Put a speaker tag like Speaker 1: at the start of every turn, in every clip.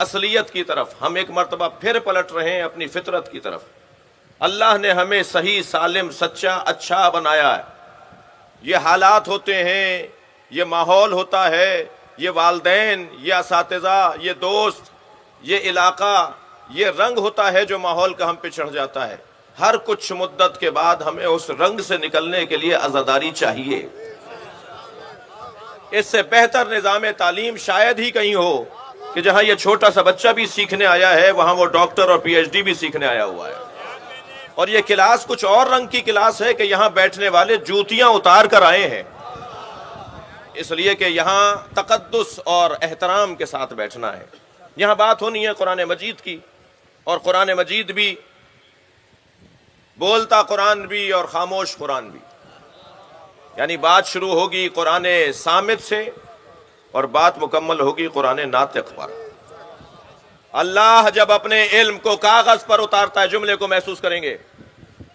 Speaker 1: اصلیت کی طرف، ہم ایک مرتبہ پھر پلٹ رہے ہیں اپنی فطرت کی طرف۔ اللہ نے ہمیں صحیح، سالم، سچا، اچھا بنایا ہے۔ یہ حالات ہوتے ہیں، یہ ماحول ہوتا ہے، یہ والدین، یہ اساتذہ، یہ دوست، یہ علاقہ، یہ رنگ ہوتا ہے جو ماحول کا ہم پہ چڑھ جاتا ہے۔ ہر کچھ مدت کے بعد ہمیں اس رنگ سے نکلنے کے لیے عزاداری چاہیے۔ اس سے بہتر نظام تعلیم شاید ہی کہیں ہو کہ جہاں یہ چھوٹا سا بچہ بھی سیکھنے آیا ہے، وہاں وہ ڈاکٹر اور پی ایچ ڈی بھی سیکھنے آیا ہوا ہے۔ اور یہ کلاس کچھ اور رنگ کی کلاس ہے کہ یہاں بیٹھنے والے جوتیاں اتار کر آئے ہیں، اس لیے کہ یہاں تقدس اور احترام کے ساتھ بیٹھنا ہے۔ یہاں بات ہونی ہے قرآن مجید کی، اور قرآن مجید بھی، بولتا قرآن بھی اور خاموش قرآن بھی، یعنی بات شروع ہوگی قرآن صامت سے اور بات مکمل ہوگی قرآن ناطق پر۔ اللہ جب اپنے علم کو کاغذ پر اتارتا ہے، جملے کو محسوس کریں گے،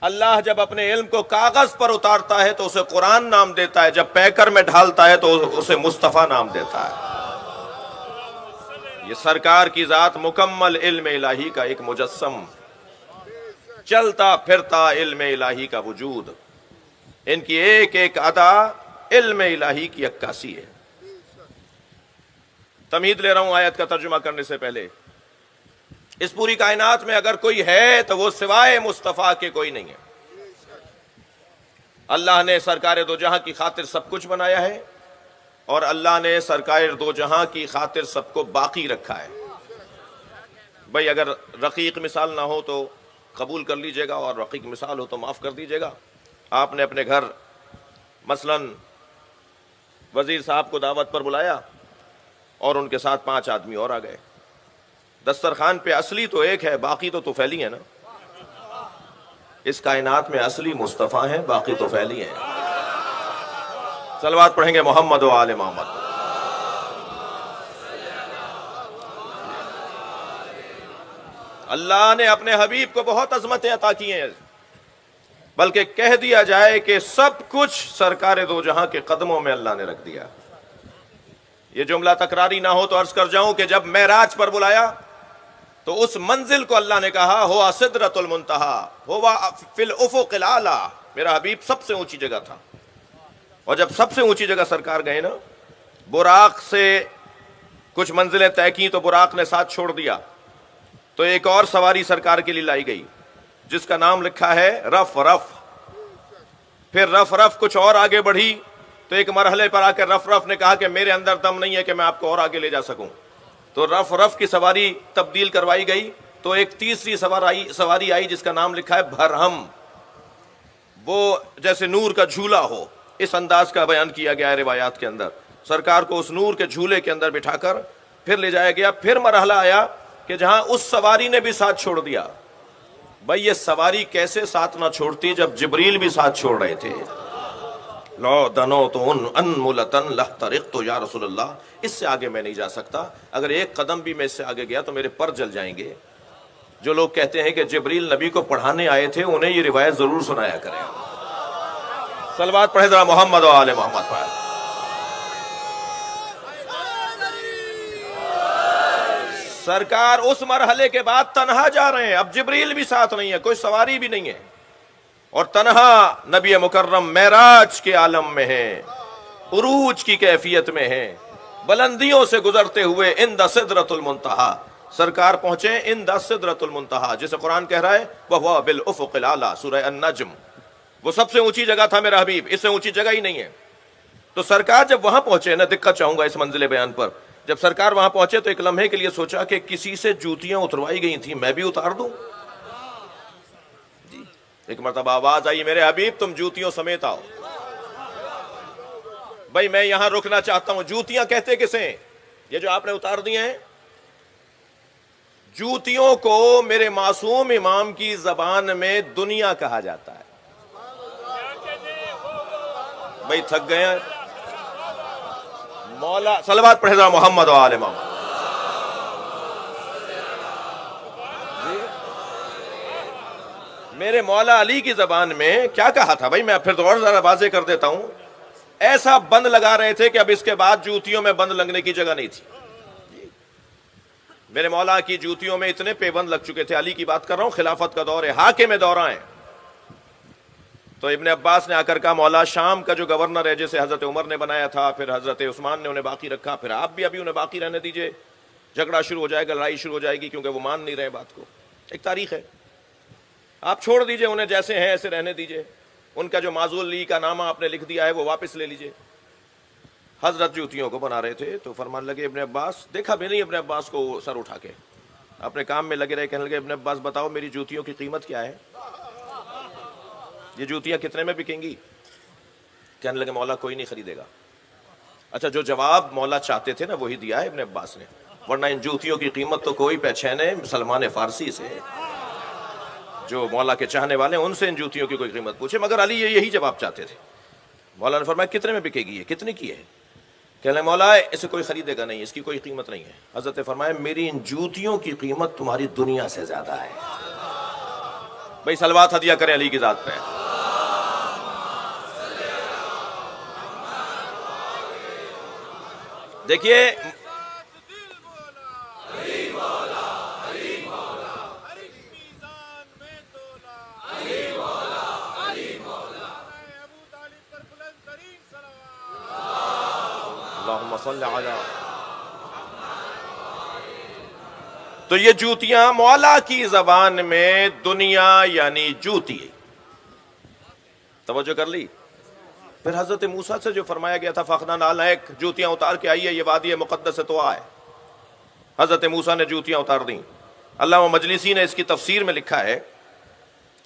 Speaker 1: اللہ جب اپنے علم کو کاغذ پر اتارتا ہے تو اسے قرآن نام دیتا ہے، جب پیکر میں ڈھالتا ہے تو اسے مصطفیٰ نام دیتا ہے۔ یہ سرکار کی ذات مکمل علم الہی کا ایک مجسم، چلتا پھرتا علم الہی کا وجود، ان کی ایک ایک ادا علم الہی کی عکاسی ہے۔ تمہید لے رہا ہوں آیت کا ترجمہ کرنے سے پہلے۔ اس پوری کائنات میں اگر کوئی ہے تو وہ سوائے مصطفیٰ کے کوئی نہیں ہے۔ اللہ نے سرکار دو جہاں کی خاطر سب کچھ بنایا ہے، اور اللہ نے سرکار دو جہاں کی خاطر سب کو باقی رکھا ہے۔ بھئی اگر رقیق مثال نہ ہو تو قبول کر لیجئے گا، اور رقیق مثال ہو تو معاف کر دیجئے گا۔ آپ نے اپنے گھر مثلا وزیر صاحب کو دعوت پر بلایا اور ان کے ساتھ 5 آدمی اور آ گئے۔ دسترخوان پہ اصلی تو ایک ہے، باقی تو طفیلی ہے نا۔ اس کائنات میں اصلی مصطفیٰ ہیں، باقی طفیلی ہیں۔ صلوات پڑھیں گے محمد و آل محمد۔ اللہ نے اپنے حبیب کو بہت عظمتیں عطا کی ہیں، بلکہ کہہ دیا جائے کہ سب کچھ سرکار دو جہاں کے قدموں میں اللہ نے رکھ دیا۔ یہ جملہ تکراری نہ ہو تو عرض کر جاؤں کہ جب معراج پر بلایا تو اس منزل کو اللہ نے کہا ہوا سدرۃ المنتہا ہوا فی الافق الاعلی، میرا حبیب سب سے اونچی جگہ تھا۔ اور جب سب سے اونچی جگہ سرکار گئے نا، براق سے کچھ منزلیں طے کی تو براق نے ساتھ چھوڑ دیا، تو ایک اور سواری سرکار کے لیے لائی گئی جس کا نام لکھا ہے رف رف۔ پھر رف رف کچھ اور آگے بڑھی تو ایک مرحلے پر آ کر رف رف نے کہا کہ میرے اندر دم نہیں ہے کہ میں آپ کو اور آگے لے جا سکوں، تو رف رف کی سواری تبدیل کروائی گئی، تو ایک تیسری سواری آئی جس کا نام لکھا ہے بھرہم، وہ جیسے نور کا جھولا ہو، اس انداز کا بیان کیا گیا ہے روایات کے اندر۔ سرکار کو اس نور کے جھولے کے اندر بٹھا کر پھر لے جایا گیا۔ پھر مرحلہ آیا کہ جہاں اس سواری نے بھی ساتھ چھوڑ دیا۔ بھئی یہ سواری کیسے ساتھ نہ چھوڑتی جب جبریل بھی ساتھ چھوڑ رہے تھے؟ لو دنوت انملتن لحترقت یا رسول اللہ، اس سے آگے میں نہیں جا سکتا، اگر ایک قدم بھی میں اس سے آگے گیا تو میرے پر جل جائیں گے۔ جو لوگ کہتے ہیں کہ جبریل نبی کو پڑھانے آئے تھے، انہیں یہ روایت ضرور سنایا کریں۔ صلوات پڑھے ذرا محمد و آل محمد پر۔ سرکار اس مرحلے کے بعد تنہا جا رہے ہیں، اب جبریل بھی ساتھ نہیں ہے، کوئی سواری بھی نہیں ہے، اور تنہا نبی مکرم معراج کے عالم میں ہیں، عروج کی کیفیت میں ہیں، بلندیوں سے گزرتے ہوئے عند سدرۃ المنتہا سرکار پہنچے، عند سدرۃ المنتہا جسے قرآن کہہ رہا ہے وَهُوَ بِالْأُفُقِ الْأَعْلَىٰ، سورہ النجم۔ وہ سب سے اونچی جگہ تھا میرا حبیب، اس سے اونچی جگہ ہی نہیں ہے۔ تو سرکار جب وہاں پہنچے نا، دقت چاہوں گا اس منزل بیان پر، جب سرکار وہاں پہنچے تو ایک لمحے کے لیے سوچا کہ کسی سے جوتیاں اتروائی گئی تھیں، میں بھی اتار دوں۔ جی ایک مرتبہ آواز آئی میرے حبیب تم جوتیوں سمیت آؤ۔ بھائی میں یہاں رکنا چاہتا ہوں۔ جوتیاں کہتے کسے؟ یہ جو آپ نے اتار دی ہیں، جوتیوں کو میرے معصوم امام کی زبان میں دنیا کہا جاتا ہے۔ بھائی تھک گئے ہیں؟ مولا صلوات پڑھے ذرا محمد و آل محمد۔ میرے مولا علی کی زبان میں کیا کہا تھا؟ بھائی میں پھر تو اور ذرا واضح کر دیتا ہوں۔ ایسا بند لگا رہے تھے کہ اب اس کے بعد جوتیوں میں بند لگنے کی جگہ نہیں تھی۔ میرے مولا کی جوتیوں میں اتنے پیبند لگ چکے تھے. علی کی بات کر رہا ہوں, خلافت کا دور ہے, حاکم دورہ ہیں. تو ابن عباس نے آ کر کہا مولا شام کا جو گورنر ہے جسے حضرت عمر نے بنایا تھا, پھر حضرت عثمان نے انہیں باقی رکھا, پھر آپ بھی ابھی انہیں باقی رہنے دیجئے, جھگڑا شروع ہو جائے گا, لڑائی شروع ہو جائے گی, کیونکہ وہ مان نہیں رہے بات کو. ایک تاریخ ہے, آپ چھوڑ دیجئے انہیں, جیسے ہیں ایسے رہنے دیجئے. ان کا جو معزول لی کا نامہ آپ نے لکھ دیا ہے وہ واپس لے لیجئے. حضرت جوتیوں کو بنا رہے تھے تو فرمان لگے ابن عباس, دیکھا بھی نہیں ابن عباس کو سر اٹھا کے, اپنے کام میں لگے رہے. کہنے لگے ابن عباس بتاؤ میری جوتیوں کی قیمت کیا ہے, یہ جوتیاں کتنے میں بکیں گی؟ کہنے لگے مولا کوئی نہیں خریدے گا. اچھا, جو جواب مولا چاہتے تھے نا وہی دیا ہے ابن عباس نے, ورنہ ان جوتیوں کی قیمت تو کوئی پہچانے سلمان فارسی سے, جو مولا کے چاہنے والے ہیں ان سے ان جوتیوں کی کوئی قیمت پوچھے. مگر علی یہی جواب چاہتے تھے. مولا نے فرمایا کتنے میں بکے گی, یہ کتنے کی ہے؟ کہنے لگے مولا اسے کوئی خریدے گا نہیں, اس کی کوئی قیمت نہیں ہے. حضرت نے فرمایا میری ان جوتیوں کی قیمت تمہاری دنیا سے زیادہ ہے. بھائی صلوات ہدیہ کریں علی کی ذات پہ. دیکھیے اللہم صل علی, تو یہ جوتیاں مولا کی زبان میں دنیا یعنی جوتی. توجہ کر لی. پھر حضرت موسیٰ سے جو فرمایا گیا تھا فخنا نعلیک, جوتیاں اتار کے آئیے, یہ وادی مقدس تو آئے. حضرت موسیٰ نے جوتیاں اتار دیں. علامہ مجلسی نے اس کی تفسیر میں لکھا ہے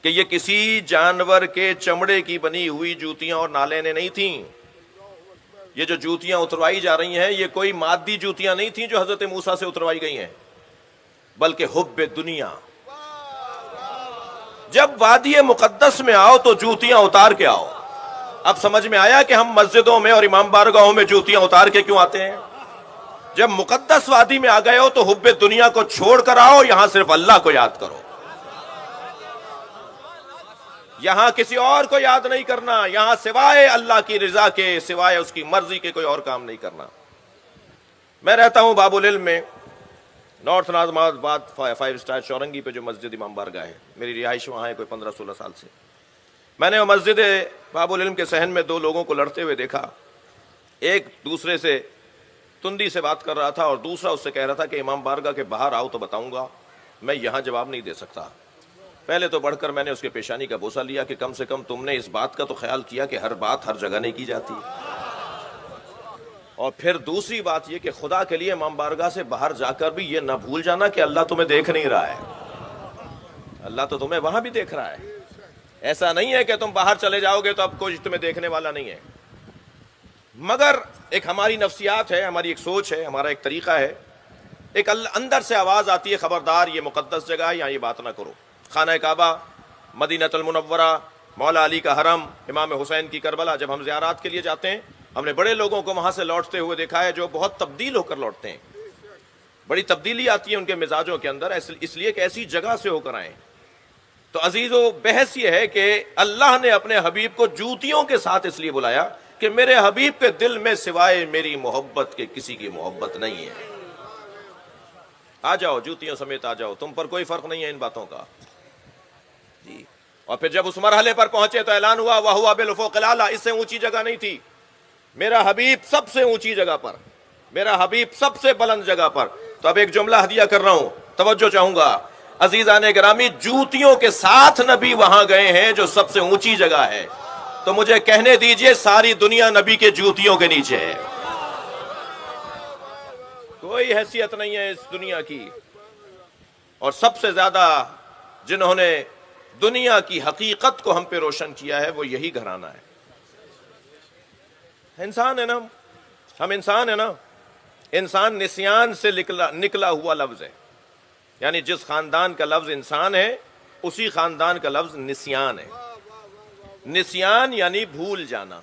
Speaker 1: کہ یہ کسی جانور کے چمڑے کی بنی ہوئی جوتیاں اور نالینیں نہیں تھیں. یہ جو جوتیاں اتروائی جا رہی ہیں یہ کوئی مادی جوتیاں نہیں تھیں جو حضرت موسیٰ سے اتروائی گئی ہیں, بلکہ حب دنیا. جب وادی مقدس میں آؤ تو جوتیاں اتار کے آؤ. اب سمجھ میں آیا کہ ہم مسجدوں میں اور امام بارگاہوں میں جوتیاں اتار کے کیوں آتے ہیں. جب مقدس وادی میں آ گئے ہو تو حب دنیا کو چھوڑ کر آؤ, یہاں صرف اللہ کو یاد کرو. یہاں کسی اور کو یاد نہیں کرنا, یہاں سوائے اللہ کی رضا کے, سوائے اس کی مرضی کے کوئی اور کام نہیں کرنا. میں رہتا ہوں باب العلم میں, نارتھ نازم آباد 5 اسٹار چورنگی پہ جو مسجد امام بارگاہ ہے, میری رہائش وہاں ہے کوئی 15-16 سال سے. میں نے وہ مسجد باب العلم کے صحن میں 2 لوگوں کو لڑتے ہوئے دیکھا. ایک دوسرے سے تندی سے بات کر رہا تھا اور دوسرا اس سے کہہ رہا تھا کہ امام بارگاہ کے باہر آؤ تو بتاؤں گا, میں یہاں جواب نہیں دے سکتا. پہلے تو بڑھ کر میں نے اس کے پیشانی کا بوسہ لیا کہ کم سے کم تم نے اس بات کا تو خیال کیا کہ ہر بات ہر جگہ نہیں کی جاتی. اور پھر دوسری بات یہ کہ خدا کے لیے امام بارگاہ سے باہر جا کر بھی یہ نہ بھول جانا کہ اللہ تمہیں دیکھ نہیں رہا ہے. اللہ تو تمہیں وہاں بھی دیکھ رہا ہے. ایسا نہیں ہے کہ تم باہر چلے جاؤ گے تو اب کوئی تمہیں دیکھنے والا نہیں ہے. مگر ایک ہماری نفسیات ہے, ہماری ایک سوچ ہے, ہمارا ایک طریقہ ہے. ایک اندر سے آواز آتی ہے خبردار یہ مقدس جگہ ہے, یہاں یہ بات نہ کرو. خانہ کعبہ, مدینہ المنورہ, مولا علی کا حرم, امام حسین کی کربلا, جب ہم زیارات کے لیے جاتے ہیں ہم نے بڑے لوگوں کو وہاں سے لوٹتے ہوئے دیکھا ہے جو بہت تبدیل ہو کر لوٹتے ہیں. بڑی تبدیلی آتی ہے ان کے مزاجوں کے اندر, اس لیے کہ ایسی جگہ سے ہو کر آئیں. تو عزیزو بحث یہ ہے کہ اللہ نے اپنے حبیب کو جوتیوں کے ساتھ اس لیے بلایا کہ میرے حبیب کے دل میں سوائے میری محبت کے کسی کی محبت نہیں ہے. آ جاؤ جوتیوں سمیت آ جاؤ, تم پر کوئی فرق نہیں ہے ان باتوں کا جی. اور پھر جب اس مرحلے پر پہنچے تو اعلان ہوا وَهُوَ بِالْأُفُقِ الْأَعْلَىٰ, اس سے اونچی جگہ نہیں تھی. میرا حبیب سب سے اونچی جگہ پر, میرا حبیب سب سے بلند جگہ پر. تو اب ایک جملہ ہدیہ کر رہا ہوں, توجہ چاہوں گا. عزیزان گرامی, جوتیوں کے ساتھ نبی وہاں گئے ہیں جو سب سے اونچی جگہ ہے, تو مجھے کہنے دیجئے ساری دنیا نبی کے جوتیوں کے نیچے ہے. کوئی حیثیت نہیں ہے اس دنیا کی. اور سب سے زیادہ جنہوں نے دنیا کی حقیقت کو ہم پہ روشن کیا ہے وہ یہی گھرانہ ہے. انسان ہے نا, ہم انسان ہیں نا. انسان نسیان سے نکلا ہوا لفظ ہے, یعنی جس خاندان کا لفظ انسان ہے اسی خاندان کا لفظ نسیان ہے. نسیان یعنی بھول جانا.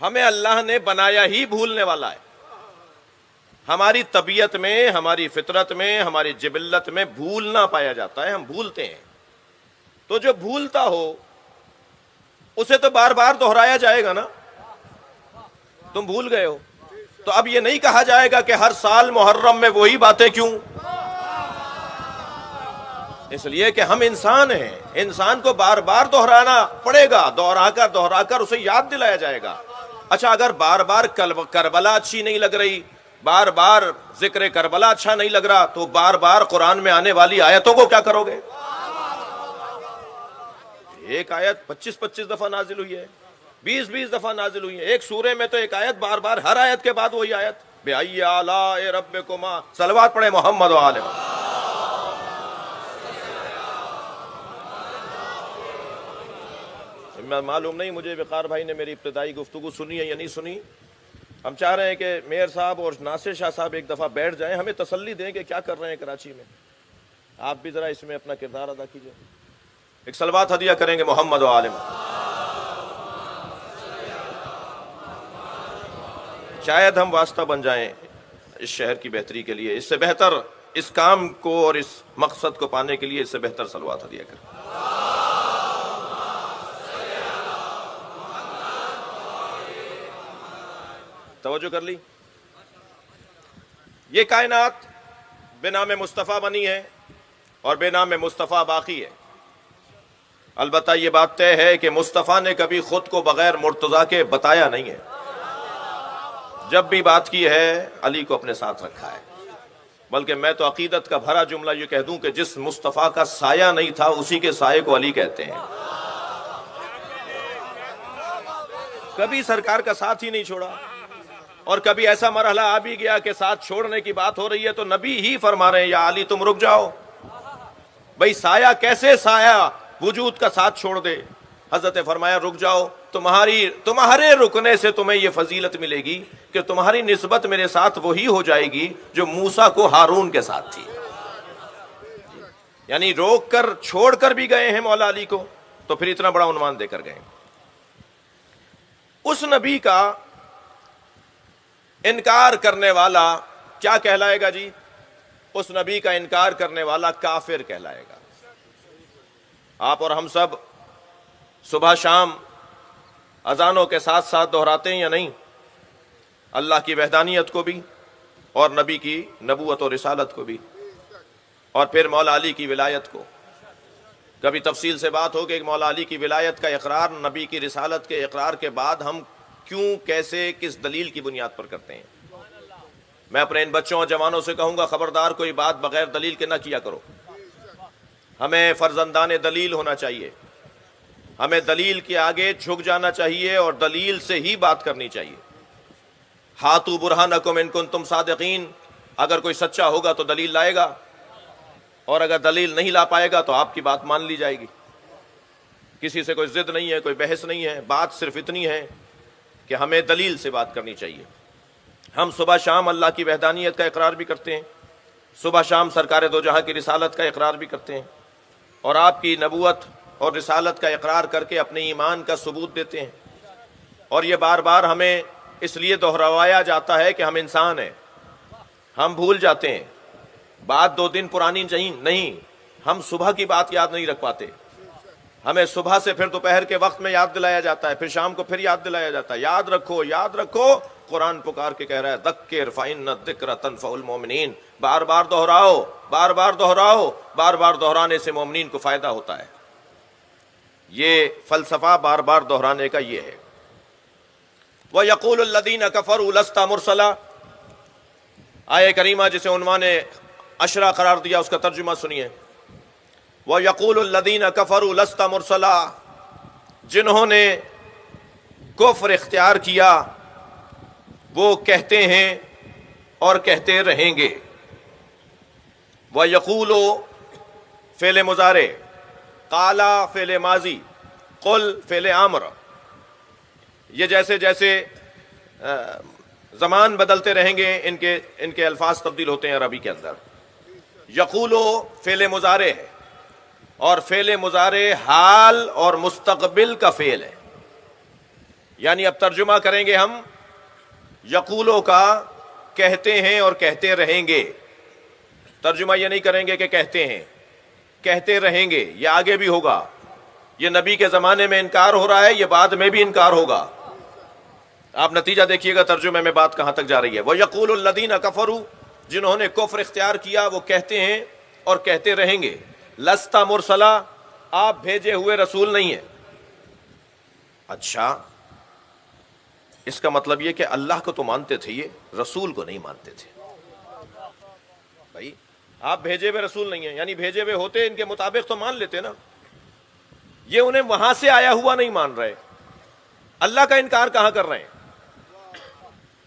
Speaker 1: ہمیں اللہ نے بنایا ہی بھولنے والا ہے. ہماری طبیعت میں, ہماری فطرت میں, ہماری جبلت میں بھولنا پایا جاتا ہے, ہم بھولتے ہیں. تو جو بھولتا ہو اسے تو بار بار دہرایا جائے گا نا. تم بھول گئے ہو, تو اب یہ نہیں کہا جائے گا کہ ہر سال محرم میں وہی باتیں کیوں؟ اس لیے کہ ہم انسان ہیں، انسان کو بار بار دہرانا پڑے گا، دوہرا کر اسے یاد دلایا جائے گا۔ اچھا، اگر بار بار کربلا اچھی نہیں لگ رہی، بار بار ذکر کربلا اچھا نہیں لگ رہا، تو بار بار قرآن میں آنے والی آیتوں کو کیا کرو گے؟ ایک آیت 25 دفعہ نازل ہوئی ہے، 20 دفعہ نازل ہوئی ہے ایک سورے میں، تو ایک آیت بار بار، ہر آیت کے بعد وہی آیت، بِأَيِّ آلَاءِ رَبِّكُمَا، صلوات پڑھے محمد و آل محمد۔ معلوم نہیں مجھے وقار بھائی نے میری ابتدائی گفتگو سنی ہے یا نہیں سنی۔ ہم چاہ رہے ہیں کہ میئر صاحب اور ناصر شاہ صاحب ایک دفعہ بیٹھ جائیں، ہمیں تسلی دیں کہ کیا کر رہے ہیں کراچی میں۔ آپ بھی ذرا اس میں اپنا کردار ادا کیجئے، ایک صلوات ہدیہ کریں گے محمد و آل محمد۔ شاید ہم واسطہ بن جائیں اس شہر کی بہتری کے لیے، اس سے بہتر اس کام کو اور اس مقصد کو پانے کے لیے اس سے بہتر صلوات ہدیہ کریں۔ توجہ کر لی؟ یہ کائنات بے نام مصطفیٰ بنی ہے اور بے نام مصطفیٰ باقی ہے۔ البتہ یہ بات طے ہے کہ مصطفیٰ نے کبھی خود کو بغیر مرتضیٰ کے بتایا نہیں ہے، جب بھی بات کی ہے علی کو اپنے ساتھ رکھا ہے۔ بلکہ میں تو عقیدت کا بھرا جملہ یہ کہہ دوں کہ جس مصطفیٰ کا سایہ نہیں تھا اسی کے سائے کو علی کہتے ہیں۔ کبھی سرکار کا ساتھ ہی نہیں چھوڑا، اور کبھی ایسا مرحلہ آ بھی گیا کہ ساتھ چھوڑنے کی بات ہو رہی ہے تو نبی ہی فرما رہے ہیں یا علی تم رک جاؤ۔ بھئی سایہ کیسے سایہ وجود کا ساتھ چھوڑ دے؟ حضرت فرمایا رک جاؤ، تمہارے رکنے سے تمہیں یہ فضیلت ملے گی کہ تمہاری نسبت میرے ساتھ وہی ہو جائے گی جو موسیٰ کو ہارون کے ساتھ تھی۔ یعنی روک کر چھوڑ کر بھی گئے ہیں مولا علی کو، تو پھر اتنا بڑا عنوان دے کر گئے۔ اس نبی کا انکار کرنے والا کیا کہلائے گا جی؟ اس نبی کا انکار کرنے والا کافر کہلائے گا۔ آپ اور ہم سب صبح شام اذانوں کے ساتھ ساتھ دہراتے ہیں یا نہیں؟ اللہ کی وحدانیت کو بھی اور نبی کی نبوت اور رسالت کو بھی، اور پھر مولا علی کی ولایت کو۔ کبھی تفصیل سے بات ہو کہ مولا علی کی ولایت کا اقرار نبی کی رسالت کے اقرار کے بعد ہم کیوں، کیسے، کس دلیل کی بنیاد پر کرتے ہیں۔ میں اپنے ان بچوں اور جوانوں سے کہوں گا خبردار کوئی بات بغیر دلیل کے نہ کیا کرو۔ ہمیں فرزندان دلیل ہونا چاہیے، ہمیں دلیل کے آگے جھک جانا چاہیے اور دلیل سے ہی بات کرنی چاہیے۔ ہاتھو برہانکم ان کنتم صادقین، اگر کوئی سچا ہوگا تو دلیل لائے گا، اور اگر دلیل نہیں لا پائے گا تو آپ کی بات مان لی جائے گی۔ کسی سے کوئی ضد نہیں ہے، کوئی بحث نہیں ہے، بات صرف اتنی ہے کہ ہمیں دلیل سے بات کرنی چاہیے۔ ہم صبح شام اللہ کی وحدانیت کا اقرار بھی کرتے ہیں، صبح شام سرکار دو جہاں کی رسالت کا اقرار بھی کرتے ہیں، اور آپ کی نبوت اور رسالت کا اقرار کر کے اپنے ایمان کا ثبوت دیتے ہیں۔ اور یہ بار بار ہمیں اس لیے دہرایا جاتا ہے کہ ہم انسان ہیں، ہم بھول جاتے ہیں، بات 2 دن پرانی نہیں، ہم صبح کی بات یاد نہیں رکھ پاتے، ہمیں صبح سے پھر دوپہر کے وقت میں یاد دلایا جاتا ہے، پھر شام کو پھر یاد دلایا جاتا ہے۔ یاد رکھو، قرآن پکار کے کہہ رہا ہے ذکر فإن الذکر تنفع المؤمنین، بار بار دہراؤ، بار بار دہرانے سے مومنین کو فائدہ ہوتا ہے۔ یہ فلسفہ بار بار دہرانے کا یہ ہے۔ وَيَقُولُ الَّذِينَ كَفَرُوا لَسْتَ مُرْسَلًا، آیہ کریمہ جسے عنوان عشرہ قرار دیا اس کا ترجمہ سنیے۔ وَيَقُولُ الَّذِينَ كَفَرُوا لَسْتَ مُرْسَلًا، جنہوں نے کفر اختیار کیا وہ کہتے ہیں اور کہتے رہیں گے۔ وَيَقُولُ فعل مضارع، قَالَ فعل ماضی، قُل فعل امر، یہ جیسے جیسے زمان بدلتے رہیں گے ان کے الفاظ تبدیل ہوتے ہیں عربی کے اندر۔ یقول فعل مضارع ہے، اور فعل مضارع حال اور مستقبل کا فعل ہے۔ یعنی اب ترجمہ کریں گے ہم یقولو کا کہتے ہیں اور کہتے رہیں گے۔ ترجمہ یہ نہیں کریں گے کہ کہتے ہیں، کہتے رہیں گے، یہ آگے بھی ہوگا۔ یہ نبی کے زمانے میں انکار ہو رہا ہے، یہ بعد میں بھی انکار ہوگا۔ آپ نتیجہ دیکھیے گا ترجمے میں بات کہاں تک جا رہی ہے. وَيَقُولُ الَّذِينَ كَفَرُوا، جنہوں نے کفر اختیار کیا وہ کہتے ہیں اور کہتے رہیں گے، لست مرسلا، آپ بھیجے ہوئے رسول نہیں ہیں. اچھا، اس کا مطلب یہ کہ اللہ کو تو مانتے تھے، یہ رسول کو نہیں مانتے تھے. بھائی آپ بھیجے ہوئے رسول نہیں ہیں، یعنی بھیجے ہوئے ہوتے ان کے مطابق تو مان لیتے نا. یہ انہیں وہاں سے آیا ہوا نہیں مان رہے، اللہ کا انکار کہاں کر رہے ہیں؟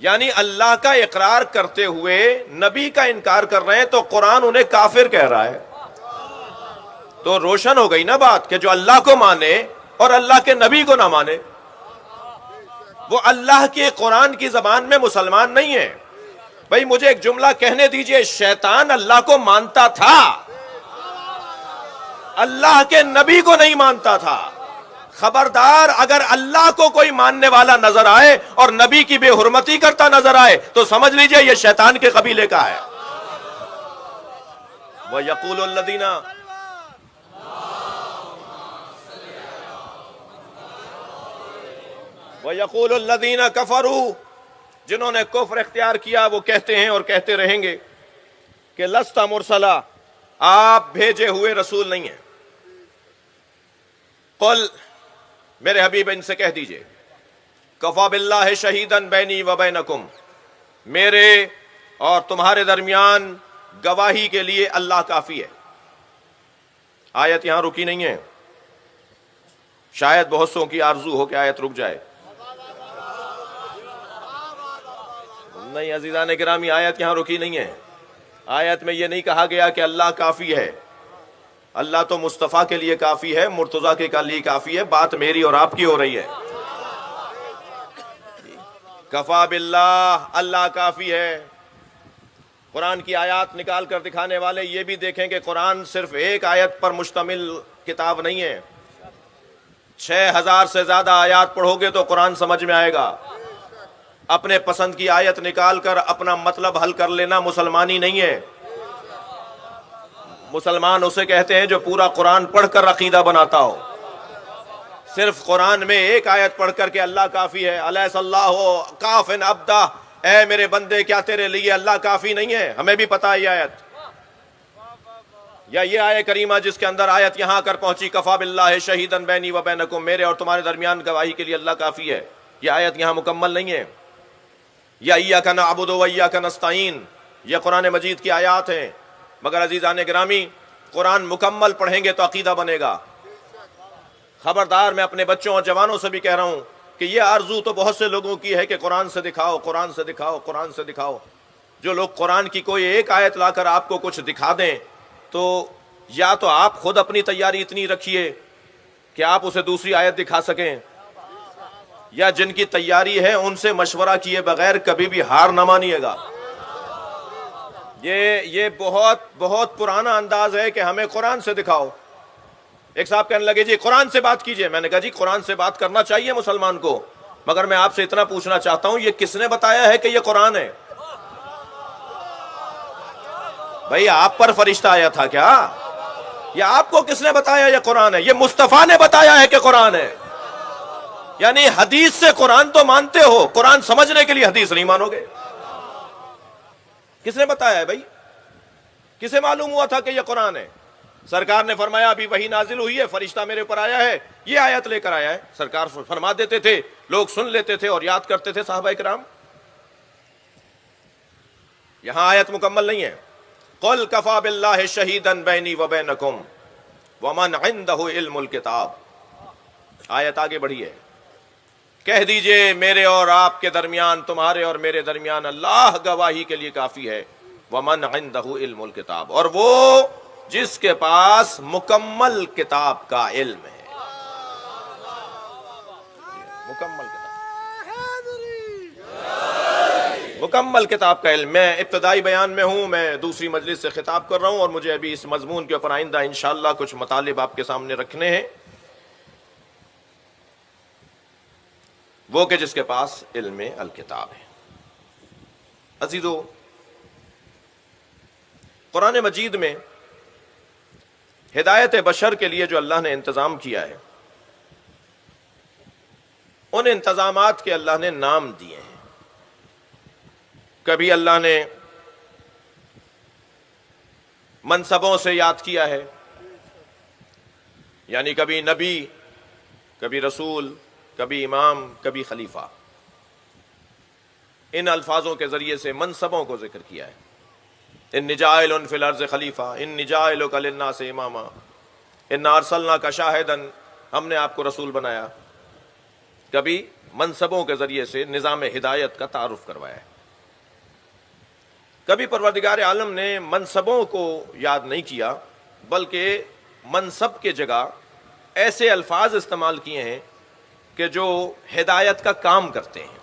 Speaker 1: یعنی اللہ کا اقرار کرتے ہوئے نبی کا انکار کر رہے ہیں، تو قرآن انہیں کافر کہہ رہا ہے. تو روشن ہو گئی نا بات کہ جو اللہ کو مانے اور اللہ کے نبی کو نہ مانے وہ اللہ کے قرآن کی زبان میں مسلمان نہیں ہے. بھائی مجھے ایک جملہ کہنے دیجئے، شیطان اللہ کو مانتا تھا، اللہ کے نبی کو نہیں مانتا تھا. خبردار، اگر اللہ کو کوئی ماننے والا نظر آئے اور نبی کی بے حرمتی کرتا نظر آئے تو سمجھ لیجئے یہ شیطان کے قبیلے کا ہے. وَيَقُولُ الَّذِينَ وَيَقُولُ الَّذِينَ كَفَرُوا، جنہوں نے کفر اختیار کیا وہ کہتے ہیں اور کہتے رہیں گے کہ لست مرسلا، آپ بھیجے ہوئے رسول نہیں ہیں. قل، میرے حبیب ان سے کہہ دیجئے، کفا باللہ شہیدن بینی و بینکم، میرے اور تمہارے درمیان گواہی کے لیے اللہ کافی ہے. آیت یہاں رکی نہیں ہے، شاید بہت سو کی آرزو ہو کہ آیت رک جائے. نہیں عزیزان گرامی، آیت یہاں رکی نہیں ہے. آیت میں یہ نہیں کہا گیا کہ اللہ کافی ہے. اللہ تو مصطفیٰ کے لیے کافی ہے، مرتضیٰ کے لیے کافی ہے. بات میری اور آپ کی ہو رہی ہے. کفا باللہ، اللہ کافی ہے. قرآن کی آیات نکال کر دکھانے والے یہ بھی دیکھیں کہ قرآن صرف ایک آیت پر مشتمل کتاب نہیں ہے. 6000 سے زیادہ آیات پڑھو گے تو قرآن سمجھ میں آئے گا. اپنے پسند کی آیت نکال کر اپنا مطلب حل کر لینا مسلمانی نہیں ہے. مسلمان اسے کہتے ہیں جو پورا قرآن پڑھ کر عقیدہ بناتا ہو. صرف قرآن میں ایک آیت پڑھ کر کے اللہ کافی ہے، الیس اللہ کافٍ عبدہ، اے میرے بندے کیا تیرے لیے اللہ کافی نہیں ہے؟ ہمیں بھی پتا ہے یہ آیت. یا یہ آیت کریمہ جس کے اندر آیت یہاں کر پہنچی، کفا باللہ شہیدن بینی و بینکم، میرے اور تمہارے درمیان گواہی کے لیے اللہ کافی ہے، یہ آیت یہاں مکمل نہیں ہے. یا ایاک نعبد و ایاک نستعین، یہ قرآن مجید کی آیات ہیں. مگر عزیزان گرامی، قرآن مکمل پڑھیں گے تو عقیدہ بنے گا. خبردار، میں اپنے بچوں اور جوانوں سے بھی کہہ رہا ہوں کہ یہ آرزو تو بہت سے لوگوں کی ہے کہ قرآن سے دکھاؤ، قرآن سے دکھاؤ، قرآن سے دکھاؤ. جو لوگ قرآن کی کوئی ایک آیت لا کر آپ کو کچھ دکھا دیں تو یا تو آپ خود اپنی تیاری اتنی رکھیے کہ آپ اسے دوسری آیت دکھا سکیں، یا جن کی تیاری ہے ان سے مشورہ کیے بغیر کبھی بھی ہار نہ مانیے گا. یہ بہت بہت پرانا انداز ہے کہ ہمیں قرآن سے دکھاؤ. ایک صاحب کہنے لگے جی قرآن سے بات کیجئے. میں نے کہا جی قرآن سے بات کرنا چاہیے مسلمان کو، مگر میں آپ سے اتنا پوچھنا چاہتا ہوں، یہ کس نے بتایا ہے کہ یہ قرآن ہے؟ بھئی آپ پر فرشتہ آیا تھا کیا؟ یا آپ کو کس نے بتایا یہ قرآن ہے؟ یہ مصطفیٰ نے بتایا ہے کہ قرآن ہے. یعنی حدیث سے قرآن تو مانتے ہو، قرآن سمجھنے کے لیے حدیث نہیں مانو گے. کس نے بتایا ہے بھائی؟ کسے معلوم ہوا تھا کہ یہ قرآن ہے؟ سرکار نے فرمایا ابھی وحی نازل ہوئی ہے، فرشتہ میرے اوپر آیا ہے، یہ آیت لے کر آیا ہے. سرکار فرما دیتے تھے، لوگ سن لیتے تھے اور یاد کرتے تھے صحابہ کرام. یہاں آیت مکمل نہیں ہے. قل کفا باللہ شہیدن بینی و بینکم ومن عندہ علم الکتاب. آیت آگے بڑھی ہے، کہہ دیجئے میرے اور آپ کے درمیان، تمہارے اور میرے درمیان اللہ گواہی کے لیے کافی ہے. ومن عندہ علم الکتاب، اور وہ جس کے پاس مکمل کتاب کا علم ہے. مکمل کتاب، مکمل کتاب کا علم. میں ابتدائی بیان میں ہوں، میں دوسری مجلس سے خطاب کر رہا ہوں اور مجھے ابھی اس مضمون کے اوپر آئندہ انشاءاللہ کچھ مطالب آپ کے سامنے رکھنے ہیں. وہ کہ جس کے پاس علم الکتاب ہے. عزیزو، قرآن مجید میں ہدایت بشر کے لیے جو اللہ نے انتظام کیا ہے ان انتظامات کے اللہ نے نام دیے ہیں. کبھی اللہ نے منصبوں سے یاد کیا ہے، یعنی کبھی نبی، کبھی رسول، کبھی امام، کبھی خلیفہ. ان الفاظوں کے ذریعے سے منصبوں کو ذکر کیا ہے. ان جاعل فی الارض خلیفہ، ان جاعلک للناس اماما، ان ارسلناک شاہدا، ہم نے آپ کو رسول بنایا. کبھی منصبوں کے ذریعے سے نظام ہدایت کا تعارف کروایا ہے. کبھی پروردگار عالم نے منصبوں کو یاد نہیں کیا، بلکہ منصب کے جگہ ایسے الفاظ استعمال کیے ہیں کہ جو ہدایت کا کام کرتے ہیں.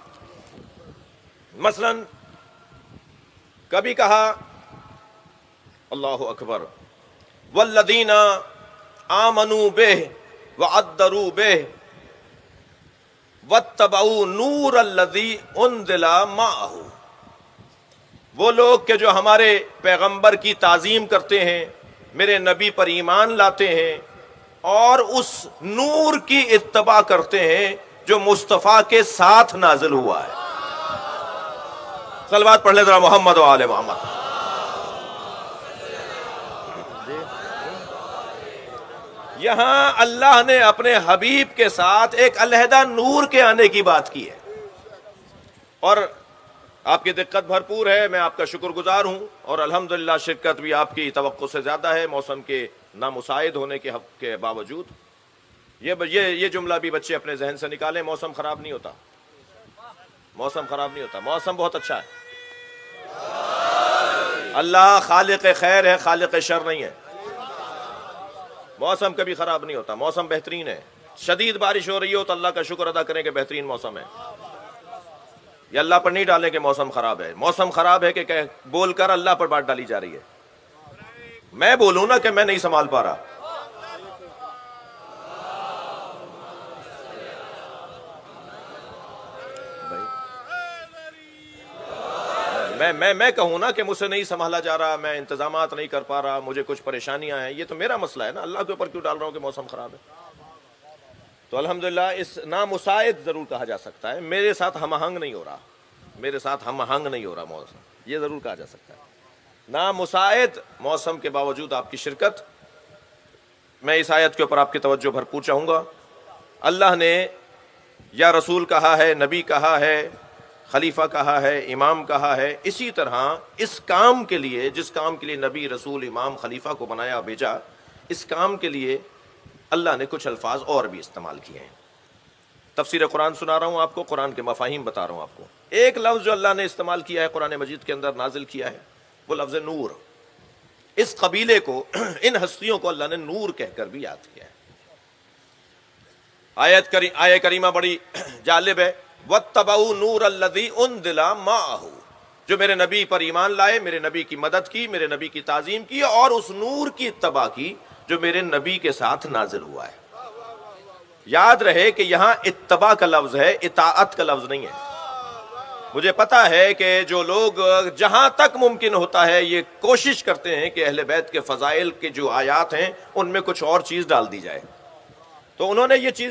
Speaker 1: مثلا کبھی کہا اللہ اکبر والذین آمنوا بہ وعذروا بہ واتبعوا نور الذی انزل معہ، وہ لوگ کہ جو ہمارے پیغمبر کی تعظیم کرتے ہیں، میرے نبی پر ایمان لاتے ہیں اور اس نور کی اتباع کرتے ہیں جو مصطفیٰ کے ساتھ نازل ہوا ہے. صلوات پڑھ لیں ذرا محمد و آل محمد. یہاں اللہ نے اپنے حبیب کے ساتھ ایک علیحدہ نور کے آنے کی بات کی ہے، اور آپ کی دقت بھرپور ہے، میں آپ کا شکر گزار ہوں، اور الحمدللہ شرکت بھی آپ کی توقع سے زیادہ ہے موسم کے نامساعد ہونے کے باوجود. یہ جملہ بھی بچے اپنے ذہن سے نکالیں، موسم خراب نہیں ہوتا، موسم خراب نہیں ہوتا، موسم بہت اچھا ہے. اللہ خالق خیر ہے، خالق شر نہیں ہے. موسم کبھی خراب نہیں ہوتا، موسم بہترین ہے. شدید بارش ہو رہی ہو تو اللہ کا شکر ادا کریں کہ بہترین موسم ہے. یہ اللہ پر نہیں ڈالیں کہ موسم خراب ہے. موسم خراب ہے کہ بول کر اللہ پر بات ڈالی جا رہی ہے. میں بولوں نا کہ میں نہیں سنبھال پا رہا. میں کہوں نا کہ مجھ سے نہیں سنبھالا جا رہا، میں انتظامات نہیں کر پا رہا، مجھے کچھ پریشانیاں ہیں، یہ تو میرا مسئلہ ہے نا. اللہ کے اوپر کیوں ڈال رہا ہوں کہ موسم خراب ہے؟ تو الحمدللہ اس نامساعد ضرور کہا جا سکتا ہے. میرے ساتھ ہم آہنگ نہیں ہو رہا، میرے ساتھ ہم آہنگ نہیں ہو رہا موسم، یہ ضرور کہا جا سکتا ہے. نامساعد موسم کے باوجود آپ کی شرکت. میں اس آیت کے اوپر آپ کی توجہ بھرپور چاہوں گا. اللہ نے یا رسول کہا ہے، نبی کہا ہے، خلیفہ کہا ہے، امام کہا ہے. اسی طرح اس کام کے لیے، جس کام کے لیے نبی، رسول، امام، خلیفہ کو بنایا بھیجا، اس کام کے لیے اللہ نے کچھ الفاظ اور بھی استعمال کیے ہیں. تفسیر قرآن سنا رہا ہوں آپ کو، قرآن کے مفاہیم بتا رہا ہوں آپ کو. ایک لفظ جو اللہ نے استعمال کیا ہے قرآن مجید کے اندر، نازل کیا ہے، وہ لفظ نور. اس قبیلے کو، ان ہستیوں کو اللہ نے نور کہہ کر بھی یاد کیا ہے. آیت کریمہ بڑی جالب ہے. وَاتَّبَعُوا نُورَ الَّذِي أُنزِلَ مَعَهُ، جو میرے نبی پر ایمان لائے، میرے نبی کی مدد کی، میرے نبی کی تعظیم کی، اور اس نور کی اتباع کی جو میرے نبی کے ساتھ نازل ہوا ہے. یاد رہے کہ یہاں اتباع کا لفظ ہے، اطاعت کا لفظ نہیں ہے. مجھے پتا ہے کہ جو لوگ جہاں تک ممکن ہوتا ہے یہ کوشش کرتے ہیں کہ اہل بیت کے فضائل کے جو آیات ہیں ان میں کچھ اور چیز ڈال دی جائے، تو انہوں نے یہ چیز